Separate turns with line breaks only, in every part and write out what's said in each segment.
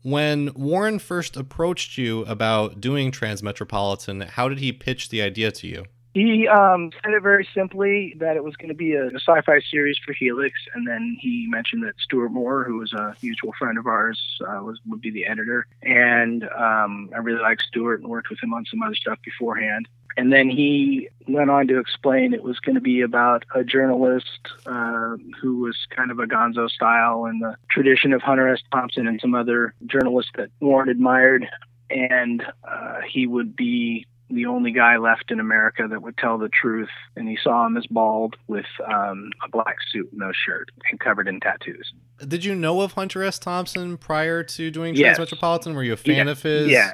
When Warren first approached you about doing Transmetropolitan, how did he pitch the idea to you?
He said it very simply, that it was going to be a sci-fi series for Helix, and then he mentioned that Stuart Moore, who was a mutual friend of ours, would be the editor. And I really liked Stuart and worked with him on some other stuff beforehand. And then he went on to explain it was going to be about a journalist who was kind of a gonzo style in the tradition of Hunter S. Thompson and some other journalists that Warren admired. And he would be the only guy left in America that would tell the truth. And he saw him as bald with a black suit, no shirt, and covered in tattoos.
Did you know of Hunter S. Thompson prior to doing
Yes.
Transmetropolitan? Were you a fan of his?
Yeah,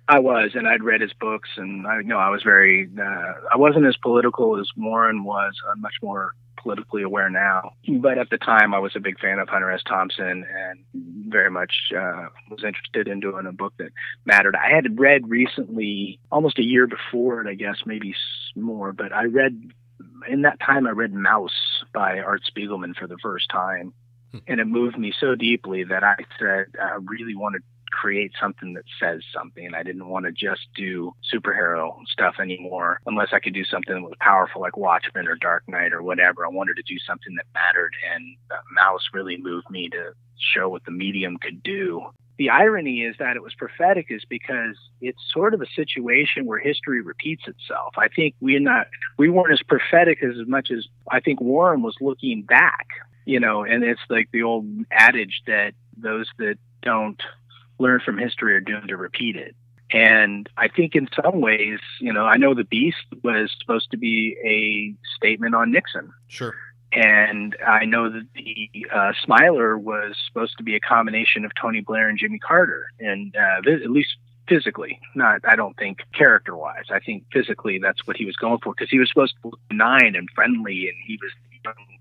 I was, and I'd read his books, and I was very, I wasn't as political as Warren was. I'm much more politically aware now. But at the time, I was a big fan of Hunter S. Thompson and very much was interested in doing a book that mattered. I had read recently, almost a year before it, I guess, maybe more, but in that time, I read Mouse by Art Spiegelman for the first time. And it moved me so deeply that I said I really wanted to create something that says something. I didn't want to just do superhero stuff anymore unless I could do something that was powerful like Watchmen or Dark Knight or whatever. I wanted to do something that mattered, and Mouse really moved me to show what the medium could do. The irony is that it was prophetic is because it's sort of a situation where history repeats itself. I think we weren't as prophetic as much as I think Warren was looking back, and it's like the old adage that those that don't learn from history are doomed to repeat it. And I think in some ways, I know The Beast was supposed to be a statement on Nixon.
Sure.
And I know that the Smiler was supposed to be a combination of Tony Blair and Jimmy Carter, and at least physically, not, I don't think character-wise. I think physically that's what he was going for, because he was supposed to look benign and friendly, and he was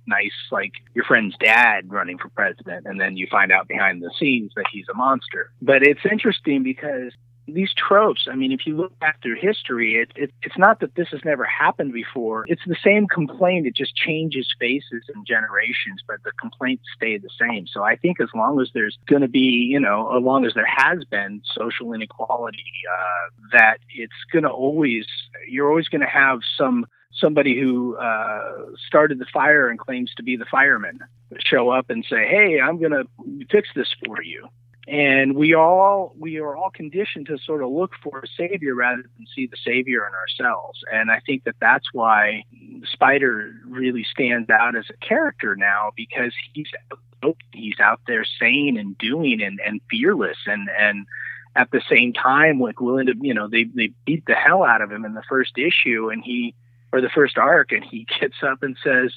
nice, like your friend's dad running for president, and then you find out behind the scenes that he's a monster. But it's interesting because these tropes, I mean, if you look back through history, it's not that this has never happened before. It's the same complaint. It just changes faces and generations, but the complaints stay the same. So I think as long as there's going to be, as long as there has been social inequality, that it's going to you're always going to have somebody who started the fire and claims to be the fireman show up and say, hey, I'm going to fix this for you. And we are all conditioned to sort of look for a savior rather than see the savior in ourselves. And I think that that's why Spider really stands out as a character now, because he's out there saying and doing and fearless and at the same time, like willing to, they beat the hell out of him in the first issue or the first arc, and he gets up and says,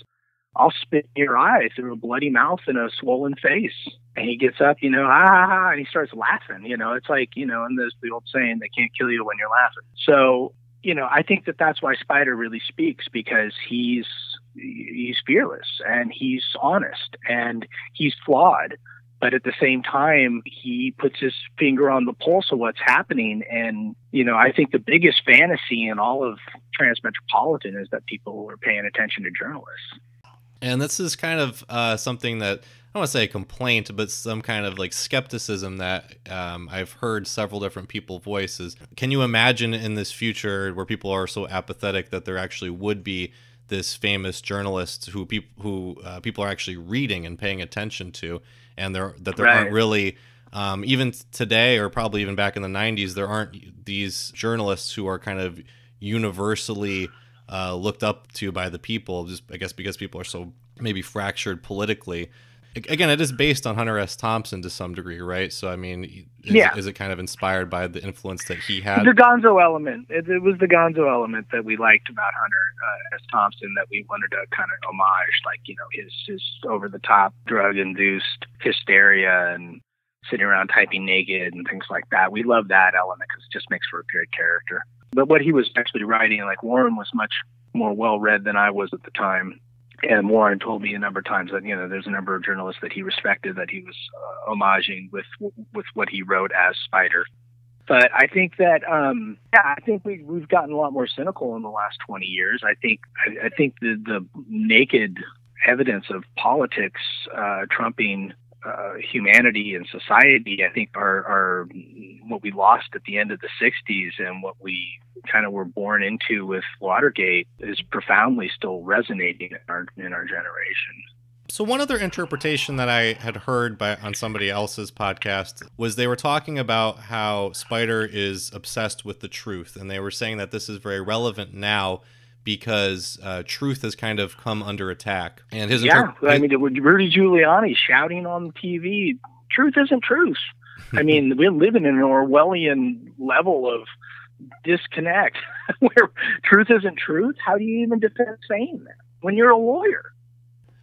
I'll spit in your eye through a bloody mouth and a swollen face. And he gets up, and he starts laughing. It's like, and there's the old saying, they can't kill you when you're laughing. So, I think that that's why Spider really speaks, because he's fearless and he's honest and he's flawed. But at the same time, he puts his finger on the pulse of what's happening. And, I think the biggest fantasy in all of Transmetropolitan is that people are paying attention to journalists.
And this is kind of something that, I don't want to say a complaint, but some kind of like skepticism that I've heard several different people voices. Can you imagine in this future where people are so apathetic that there actually would be this famous journalist who people are actually reading and paying attention to, and there right. aren't really, even today or probably even back in the 90s, there aren't these journalists who are kind of universally looked up to by the people, just I guess because people are so maybe fractured politically. Again, it is based on Hunter S. Thompson to some degree, right? So, I mean, is it kind of inspired by the influence that he had?
The gonzo element. It was the gonzo element that we liked about Hunter S. Thompson that we wanted to kind of homage, like, his over-the-top drug-induced hysteria and sitting around typing naked and things like that. We love that element because it just makes for a great character. But what he was actually writing, like Warren was much more well-read than I was at the time. And Warren told me a number of times that, there's a number of journalists that he respected that he was homaging with what he wrote as Spider. But I think that, I think we've gotten a lot more cynical in the last 20 years. I think the naked evidence of politics trumping humanity and society, I think, are what we lost at the end of the 60s and what we kind of were born into with Watergate is profoundly still resonating in our generation.
So one other interpretation that I had heard on somebody else's podcast was they were talking about how Spider is obsessed with the truth, and they were saying that this is very relevant now because truth has kind of come under attack. And
I mean, Rudy Giuliani shouting on TV, "Truth isn't truth." I mean, we're living in an Orwellian level of disconnect where truth isn't truth. How do you even defend saying that when you're a lawyer?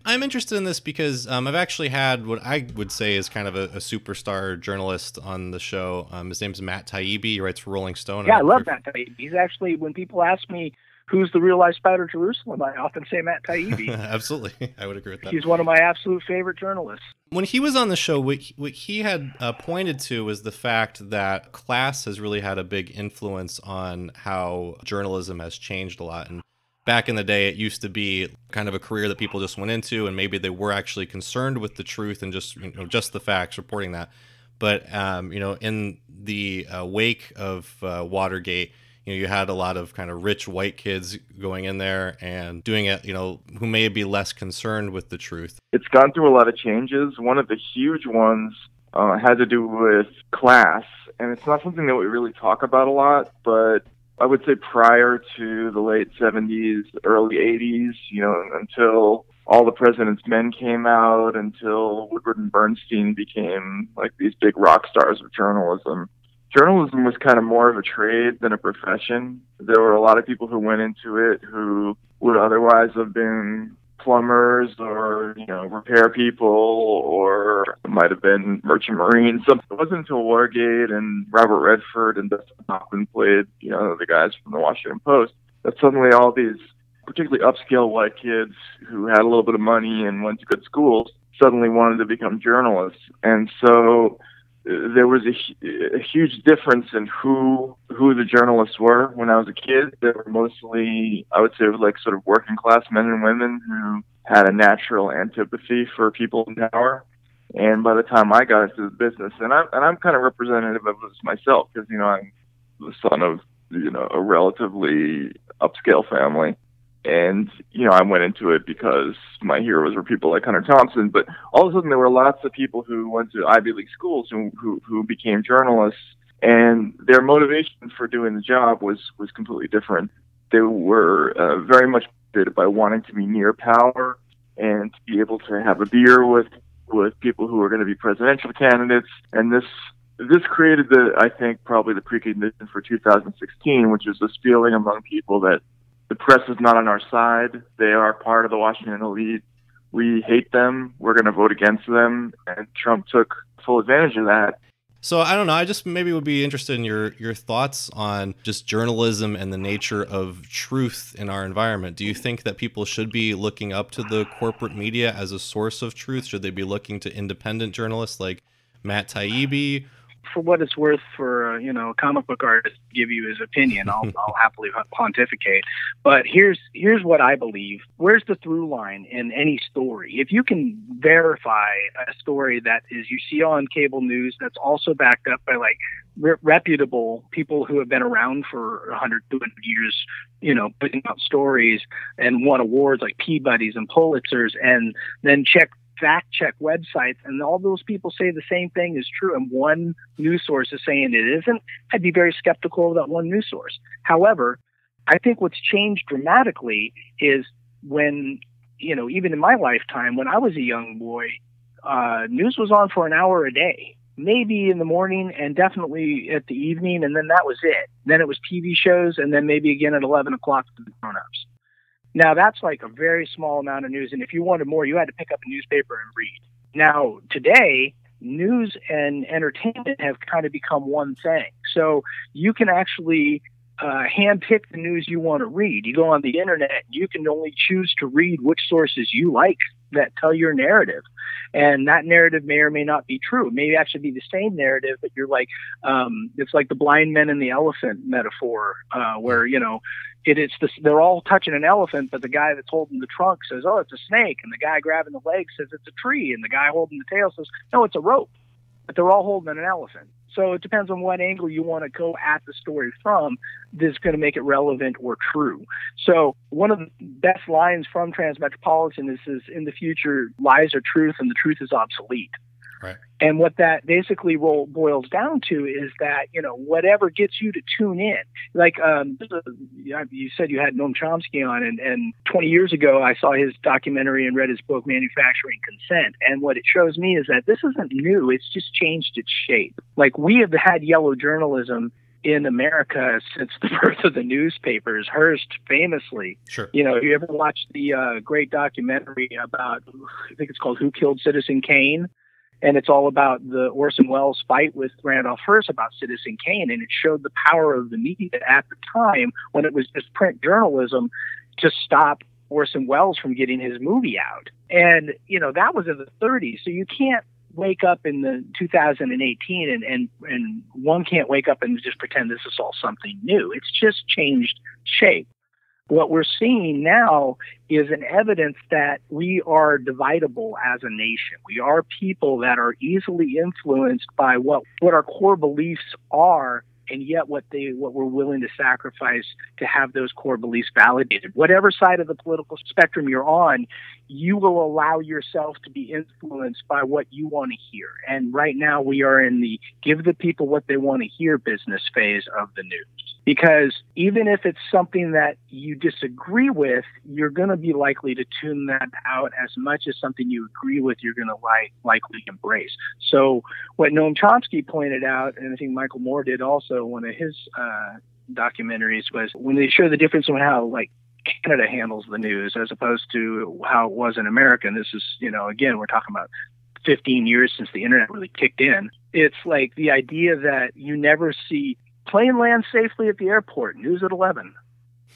I'm interested in this because I've actually had what I would say is kind of a superstar journalist on the show. His name's Matt Taibbi. He writes for Rolling Stone.
Yeah, I love Matt Taibbi. He's actually, when people ask me who's the real life Spider Jerusalem, I often say Matt Taibbi.
Absolutely. I would agree with that.
He's one of my absolute favorite journalists. When
he was on the show, what he had pointed to was the fact that class has really had a big influence on how journalism has changed a lot. And back in the day, it used to be kind of a career that people just went into, and maybe they were actually concerned with the truth and just the facts, reporting that. But in the wake of Watergate, you had a lot of kind of rich white kids going in there and doing it, who may be less concerned with the truth.
It's gone through a lot of changes. One of the huge ones had to do with class, and it's not something that we really talk about a lot, but I would say prior to the late 70s, early 80s, until All the President's Men came out, until Woodward and Bernstein became like these big rock stars of journalism. Journalism was kind of more of a trade than a profession. There were a lot of people who went into it who would otherwise have been plumbers or, repair people, or might have been merchant marines. So it wasn't until Watergate and Robert Redford and Dustin Hoffman played, the guys from the Washington Post, that suddenly all these particularly upscale white kids who had a little bit of money and went to good schools suddenly wanted to become journalists. And so there was a huge difference in who the journalists were. When I was a kid, they were mostly, I would say, like sort of working class men and women who had a natural antipathy for people in power. And by the time I got into the business, and I'm kind of representative of this myself, because I'm the son of a relatively upscale family. And, I went into it because my heroes were people like Hunter Thompson. But all of a sudden, there were lots of people who went to Ivy League schools who became journalists. And their motivation for doing the job was completely different. They were very much motivated by wanting to be near power and to be able to have a beer with people who were going to be presidential candidates. And this created I think, probably the precondition for 2016, which is this feeling among people that the press is not on our side. They are part of the Washington elite. We hate them. We're going to vote against them. And Trump took full advantage of that.
So I don't know. I just maybe would be interested in your thoughts on just journalism and the nature of truth in our environment. Do you think that people should be looking up to the corporate media as a source of truth? Should they be looking to independent journalists like Matt Taibbi?
For what it's worth, for a comic book artist to give you his opinion, I'll happily pontificate. But here's what I believe. Where's the through line in any story? If you can verify a story that is you see on cable news that's also backed up by like reputable people who have been around for 100, 200 years, putting out stories and won awards like Peabody's and Pulitzers, and then fact check websites, and all those people say the same thing is true, and one news source is saying it isn't, I'd be very skeptical of that one news source. However, I think what's changed dramatically is when, even in my lifetime, when I was a young boy, news was on for an hour a day, maybe in the morning and definitely at the evening, and then that was it. Then it was TV shows, and then maybe again at 11 o'clock for the grown-ups. Now, that's like a very small amount of news, and if you wanted more, you had to pick up a newspaper and read. Now, today, news and entertainment have kind of become one thing. So you can actually handpick the news you want to read. You go on the internet, you can only choose to read which sources you like that tell your narrative. And that narrative may or may not be true. It may actually be the same narrative, but you're like, it's like the blind men and the elephant metaphor, where, you know, they're all touching an elephant, but the guy that's holding the trunk says, oh, it's a snake. And the guy grabbing the leg says it's a tree. And the guy holding the tail says, no, it's a rope. But they're all holding an elephant. So it depends on what angle you want to go at the story from that's going to make it relevant or true. So one of the best lines from Transmetropolitan is in the future, lies are truth and the truth is obsolete.
Right.
And what that basically boils down to is that, you know, whatever gets you to tune in, like you said you had Noam Chomsky on, and 20 years ago I saw his documentary and read his book, Manufacturing Consent. And what it shows me is that this isn't new. It's just changed its shape. Like, we have had yellow journalism in America since the birth of the newspapers. Hearst famously,
sure.
You know, you ever watched the great documentary about, I think it's called Who Killed Citizen Kane? And it's all about the Orson Welles fight with Randolph Hearst about Citizen Kane. And it showed the power of the media at the time, when it was just print journalism, to stop Orson Welles from getting his movie out. And, you know, that was in the 30s. So you can't wake up in the 2018 and one can't wake up and just pretend this is all something new. It's just changed shape. What we're seeing now is an evidence that we are dividable as a nation. We are people that are easily influenced by what our core beliefs are, and yet what we're willing to sacrifice to have those core beliefs validated. Whatever side of the political spectrum you're on, you will allow yourself to be influenced by what you want to hear. And right now we are in the give the people what they want to hear business phase of the news. Because even if it's something that you disagree with, you're going to be likely to tune that out as much as something you agree with you're going to likely embrace. So what Noam Chomsky pointed out, and I think Michael Moore did also, one of his documentaries, was when they show the difference in how, like, Canada handles the news as opposed to how it was in America. And this is, you know, again, we're talking about 15 years since the internet really kicked in. It's like the idea that you never see plane lands safely at the airport, news at 11.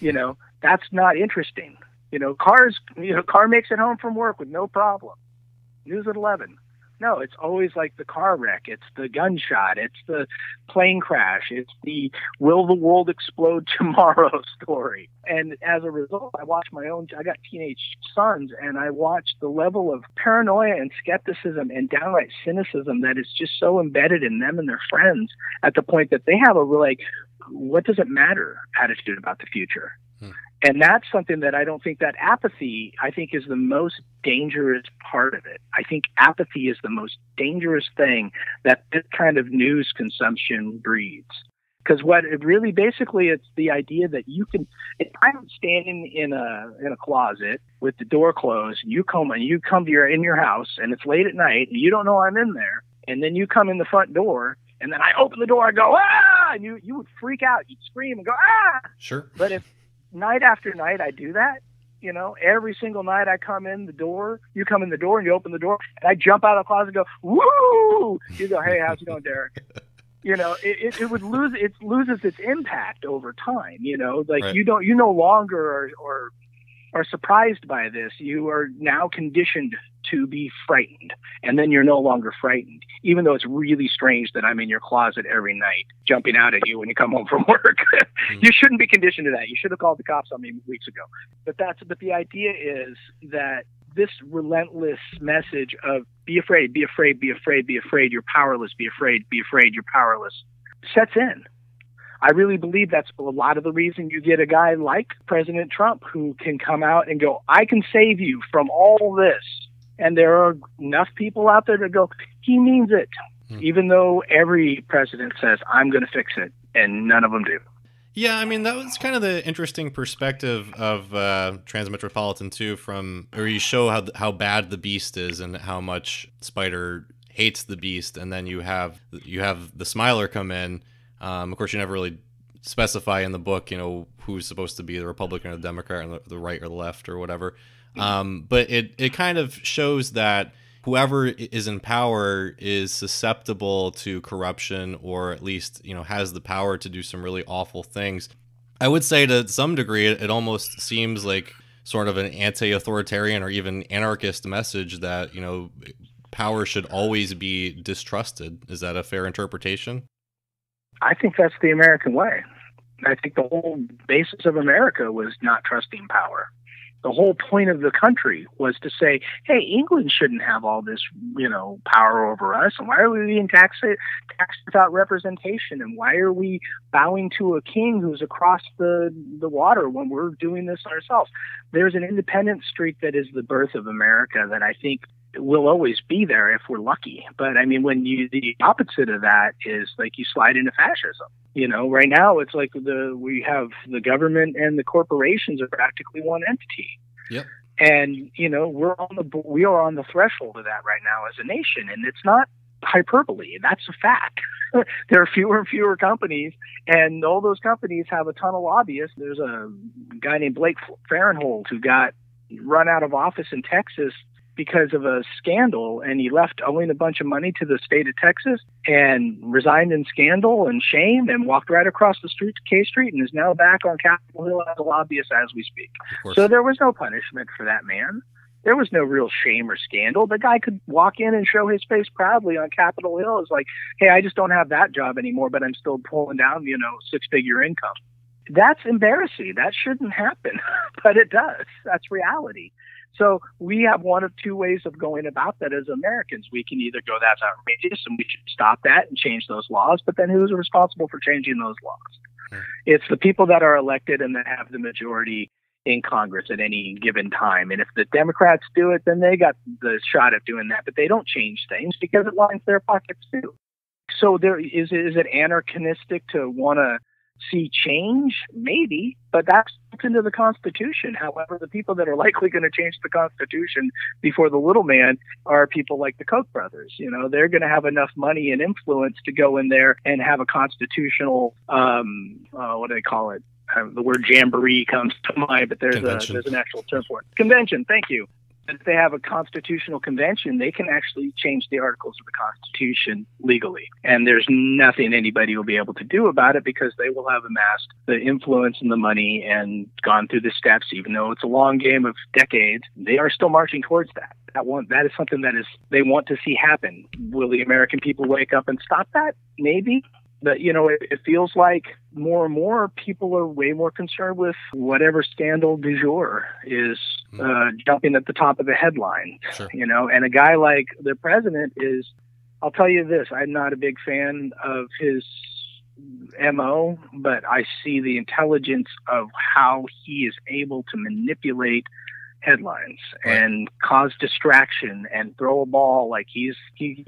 You know, that's not interesting. You know, car makes it home from work with no problem, news at 11. No, it's always like the car wreck. It's the gunshot. It's the plane crash. It's the will the world explode tomorrow story. And as a result, I got teenage sons, and I watched the level of paranoia and skepticism and downright cynicism that is just so embedded in them and their friends, at the point that they have a like, what does it matter attitude about the future. And that's something that I don't think that apathy, I think, is the most dangerous part of it. I think apathy is the most dangerous thing that this kind of news consumption breeds. Because what it really, basically, it's the idea that you can, if I'm standing in a closet with the door closed, and you come to your house, and it's late at night, and you don't know I'm in there, and then you come in the front door, and then I open the door and go, ah, and you would freak out, you'd scream and go, ah.
Sure.
But if night after night I do that, you know, every single night I come in the door, you come in the door and you open the door, and I jump out of the closet and go, woo! You go, hey, how's it going, Darick? You know, it loses its impact over time. You know, like, right. You no longer are surprised by this. You are now conditioned to be frightened, and then you're no longer frightened, even though it's really strange that I'm in your closet every night jumping out at you when you come home from work. You shouldn't be conditioned to that. You should have called the cops on me weeks ago. But the idea is that this relentless message of be afraid, be afraid, be afraid, be afraid, you're powerless, be afraid, you're powerless, sets in. I really believe that's a lot of the reason you get a guy like President Trump who can come out and go, I can save you from all this. And there are enough people out there to go, he means it, even though every president says, I'm going to fix it, and none of them do.
Yeah, I mean, that was kind of the interesting perspective of Transmetropolitan, too, where you show how bad the Beast is and how much Spider hates the Beast, and then you have the Smiler come in. Of course, you never really specify in the book, you know, who's supposed to be the Republican or the Democrat, and the right or the left or whatever. But it kind of shows that whoever is in power is susceptible to corruption, or at least, you know, has the power to do some really awful things. I would say to some degree, it almost seems like sort of an anti-authoritarian or even anarchist message that, power should always be distrusted. Is that a fair interpretation?
I think that's the American way. I think the whole basis of America was not trusting power. The whole point of the country was to say, hey, England shouldn't have all this, power over us. And why are we being taxed without representation? And why are we bowing to a king who's across the water when we're doing this ourselves? There's an independent streak that is the birth of America that I think will always be there if we're lucky. But I mean, the opposite of that is like you slide into fascism. Right now it's like we have the government and the corporations are practically one entity.
Yep.
And we are on the threshold of that right now as a nation, and it's not hyperbole. That's a fact. There are fewer and fewer companies, and all those companies have a ton of lobbyists. There's a guy named Blake Farenthold who got run out of office in Texas because of a scandal, and he left owing a bunch of money to the state of Texas and resigned in scandal and shame and walked right across the street to K Street and is now back on Capitol Hill as a lobbyist as we speak. So there was no punishment for that man. There was no real shame or scandal. The guy could walk in and show his face proudly on Capitol Hill. It's like, hey, I just don't have that job anymore, but I'm still pulling down, six-figure income. That's embarrassing. That shouldn't happen, but it does. That's reality. So we have one of two ways of going about that as Americans. We can either go, that's outrageous and we should stop that and change those laws, but then who's responsible for changing those laws? It's the people that are elected and that have the majority in Congress at any given time. And if the Democrats do it, then they got the shot at doing that, but they don't change things because it lines their pockets too. So is it anachronistic to want to see change? Maybe, but that's into the Constitution. However, the people that are likely going to change the Constitution before the little man are people like the Koch brothers. They're going to have enough money and influence to go in there and have a constitutional, what do they call it? The word jamboree comes to mind, but there's an actual term for it. Convention. Thank you. If they have a constitutional convention, they can actually change the articles of the Constitution legally. And there's nothing anybody will be able to do about it because they will have amassed the influence and the money and gone through the steps. Even though it's a long game of decades, they are still marching towards that. That is something that they want to see happen. Will the American people wake up and stop that? Maybe. But, it feels like more and more people are way more concerned with whatever scandal du jour is jumping at the top of the headline,
Sure.
And a guy like the president is, I'll tell you this, I'm not a big fan of his MO, but I see the intelligence of how he is able to manipulate headlines and cause distraction and throw a ball like he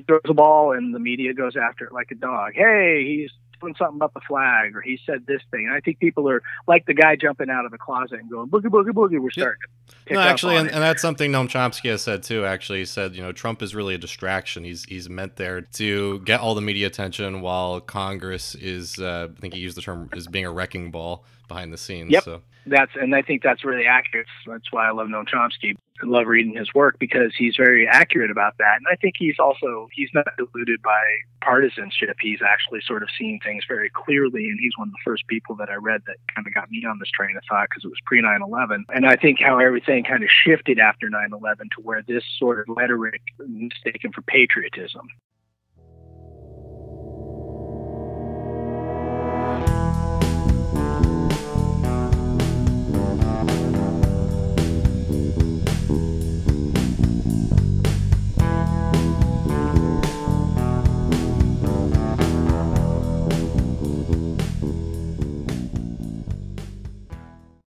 throws a ball and the media goes after it like a dog. Hey, he's doing something about the flag, or he said this thing. And I think people are like the guy jumping out of the closet and going, boogie, boogie, boogie. We're starting to pick up on it.
And that's something Noam Chomsky has said too. Actually, he said, Trump is really a distraction. He's meant there to get all the media attention while Congress is, I think he used the term, is being a wrecking ball behind the scenes.
Yep.
So.
And I think that's really accurate. That's why I love Noam Chomsky. I love reading his work because he's very accurate about that. And I think he's not deluded by partisanship. He's actually sort of seeing things very clearly. And he's one of the first people that I read that kind of got me on this train of thought because it was pre 9/11. And I think how everything kind of shifted after 9/11 to where this sort of rhetoric mistaken for patriotism.